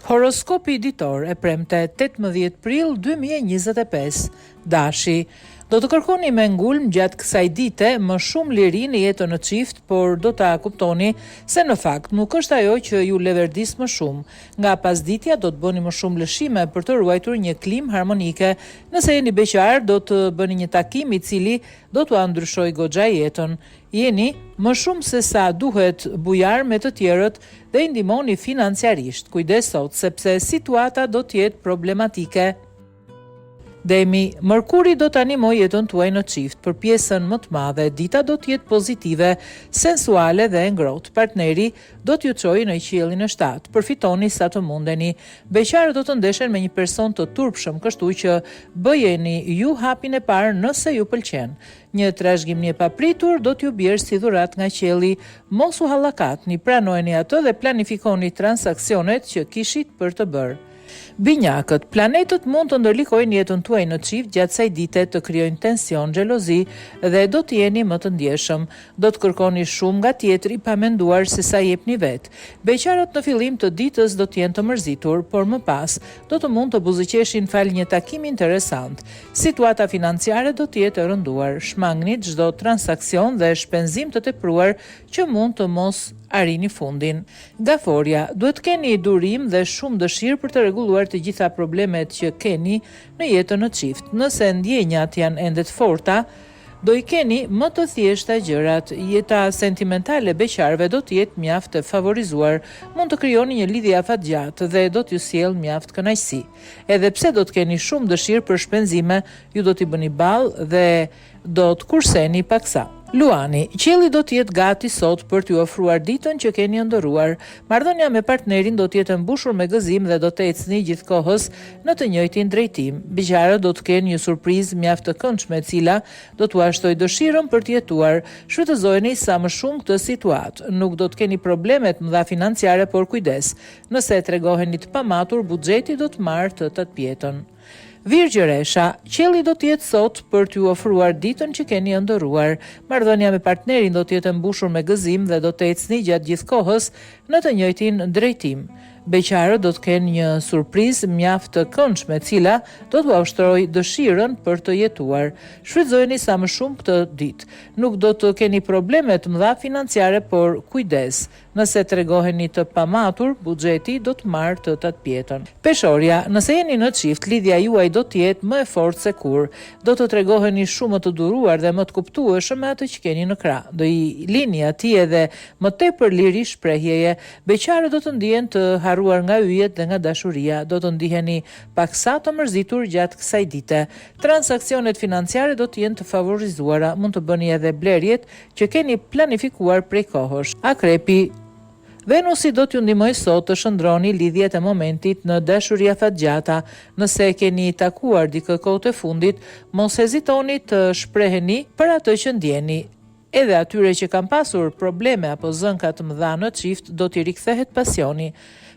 Horoskopi ditor e premte 18 prill 2025. Dashi. Do të kërkoni me ngulm gjatë kësaj dite më shumë liri në jetën në çift, por do ta kuptoni se në fakt nuk është ajo që ju leverdis më shumë. Nga pasditja do të bëni më shumë lëshime për të ruajtur një klimë harmonike. Nëse jeni beqar, do të bëni një takim i cili do t'u ndryshojë goxha jetën. Jeni më shumë se sa duhet bujar me të tjerët dhe i ndihmoni financiarisht. Kujdes sot sepse situata do të jetë problematike. Demi, Mërkuri do të animoj jetën tuaj në çift. Për pjesën më të madhe, dita do të jetë pozitive, sensuale dhe ngrohtë. Partneri do t'ju çojë në qiellin e 7. Përfitoni sa të mundeni. Beqarët do të ndeshen me një person të turpshëm, kështu që bëjeni ju hapin e parë nëse ju pëlqen. Një trashëgimi e papritur do t'ju bjerë si dhuratë nga qielli. Mos u hallakatni, pranojeni atë dhe planifikoni transaksionet që kishit për të bërë. Binjakët, planetët mund të ndërlikojnë jetën tuaj në çift gjatë kësaj dite, të krijojnë tension, xhelozi dhe do të jeni më të ndjeshëm. Do të kërkoni shumë nga tjetri pa menduar se sa jepni vet. Beqarët në fillim të ditës do të jenë të mërzitur, por më pas do të mund të buzëqeshin fal një takimi interesant. Situata financiare do të jetë e rënduar. Shmangni çdo transaksion dhe shpenzim të tepruar që mund të mos arrini fundin. Gaforia, duhet keni durim dhe shumë dëshirë për të rregulluar të gjitha problemet që keni në jetën në çift. Nëse ndjenjat janë ende të forta, do i keni më të thjeshta gjërat. Jeta sentimentale beqarëve do të jetë mjaft e favorizuar. Mund të krijoni një lidhje afatgjatë dhe do t'ju sjellë mjaft kënaqësi. Edhe pse do të keni shumë dëshirë për shpenzime, ju do t'i bëni ballë dhe do të kurseni paksa. Luani, qielli do të jetë gati sot për t'ju ofruar ditën që keni ëndërruar. Marrëdhënia me partnerin do të jetë e mbushur me gëzim dhe do të ecni gjithkohës në të njëjtin drejtim. Beqarët do të kenë një surprizë mjaft të këndshme e cila do t'u ashtojë dëshirën për të jetuar. Shfrytëzojeni sa më shumë këtë situatë. Nuk do të keni probleme të mëdha financiare, por kujdes. Nëse tregoheni të pamatur, buxheti do të marrë të tatpjetën. Virgjëresha, qielli do të jetë sot për t'ju ofruar ditën që keni ëndërruar. Marrëdhënia me partnerin do të jetë mbushur me gëzim dhe do të ecni gjatë gjithë kohës në të njëjtin drejtim. Beqarët do të kenë një surprizë mjaft të këndshme, e cila do t'u ushtrojë dëshirën për të jetuar. Shfrytëzojeni sa më shumë këtë ditë. Nuk do të keni probleme të mëdha financiare, por kujdes. Nëse tregoheni të pamatur, buxheti do të marrë të tatpjetën. Peshorja, nëse jeni në çift, lidhja juaj do të jetë më e fortë se kur. Do të tregoheni shumë më të duruar dhe më të kuptueshëm me atë që keni në krah. Do i lini atij edhe më tepër liri shprehjeje. Beqarët do të ndihen të harruar nga yjet dhe nga dashuria. Do të ndiheni paksa të mërzitur gjatë kësaj dite. Transaksionet financiare do të jenë të favorizuara. Mund të bëni edhe blerjet që keni planifikuar prej kohësh. Akrepi, Venusi do t'ju ndihmojë sot të shndroni lidhjet e momentit në dashuri afatgjata. Nëse keni takuar dikë kohët e fundit, mos hezitoni të shpreheni për atë që ndjeni. Edhe atyre që kanë pasur probleme apo zënka të mëdha në çift do t'i rikthehet pasioni.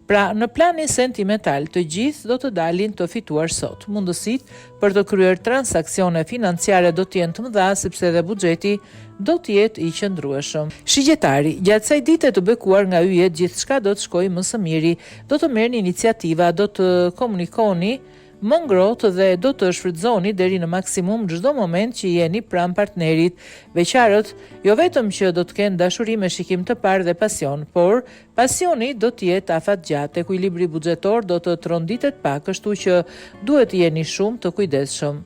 Pra, në planin sentimental, të gjithë do të dalin të fituar sot. Mundësitë për të kryer transaksione financiare do të jenë të mëdha sepse edhe buxheti do të jetë i qëndrueshëm. Shigjetari, gjatë kësaj dite të bekuar nga yjet, gjithçka do të shkojë më së miri. Do të merrni iniciativa, do të komunikoni më ngrohtë dhe do të shfrytëzoni deri në maksimum çdo moment që jeni pranë partnerit. Beqarët, jo vetëm që do të kenë dashuri me shikim të parë dhe pasion, por pasioni do të jetë afatgjatë. Ekuilibri buxhetor do të tronditet pak, kështu që duhet të jeni shumë të kujdesshëm.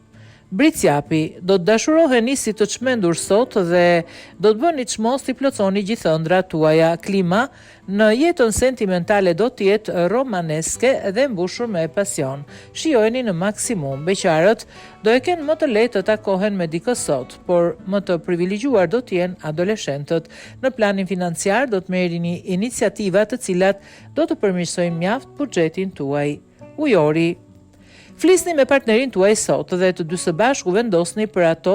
Bricjapi, do të dashuroheni si të çmendur sot dhe do të bëni çmos t'i plotësoni gjithë ëndrat tuaja. Klima në jetën sentimentale do të jetë romaneske dhe mbushur me pasion. Shijojeni në maksimum. Beqarët do e kenë më të lehtë të takohen me dikë sot, por më të privilegjuar do të jenë adoleshentët. Në planin financiar do të merrini iniciativa të cilat do të përmirësojnë mjaft buxhetin tuaj. Ujori, flisni me partnerin tuaj sot dhe të dy së bashku vendosni për ato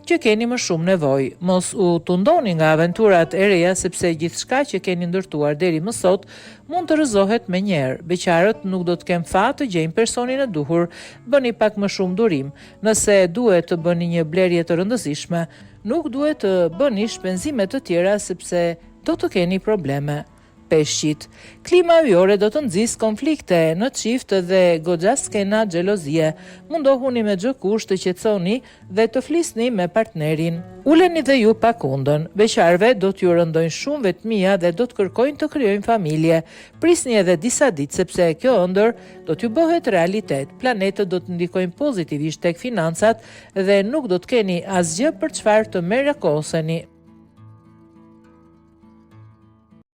që keni më shumë nevojë. Mos u tundoni nga aventurat e reja sepse gjithçka që keni ndërtuar deri më sot mund të rrëzohet menjëherë. Beqarët nuk do të kenë fat të gjejnë personin e duhur. Bëni pak më shumë durim. Nëse duhet të bëni një blerje të rëndësishme, nuk duhet të bëni shpenzime të tjera sepse do të keni probleme. peshqit. Klima ujore do të nxjisë konflikte në çift dhe goxha skena xhelozie. Mundohuni me çdo kusht të qetësoni dhe të flisni me partnerin. Uleni dhe ju pakundën. Beqarve do t'ju rëndojnë shumë vetmia dhe do të kërkojnë të krijojnë familje. Prisni edhe disa ditë sepse kjo ëndër do t'ju bëhet realitet. Planetët do të ndikojnë pozitivisht tek financat dhe nuk do të keni asgjë për çfarë të merakoseni.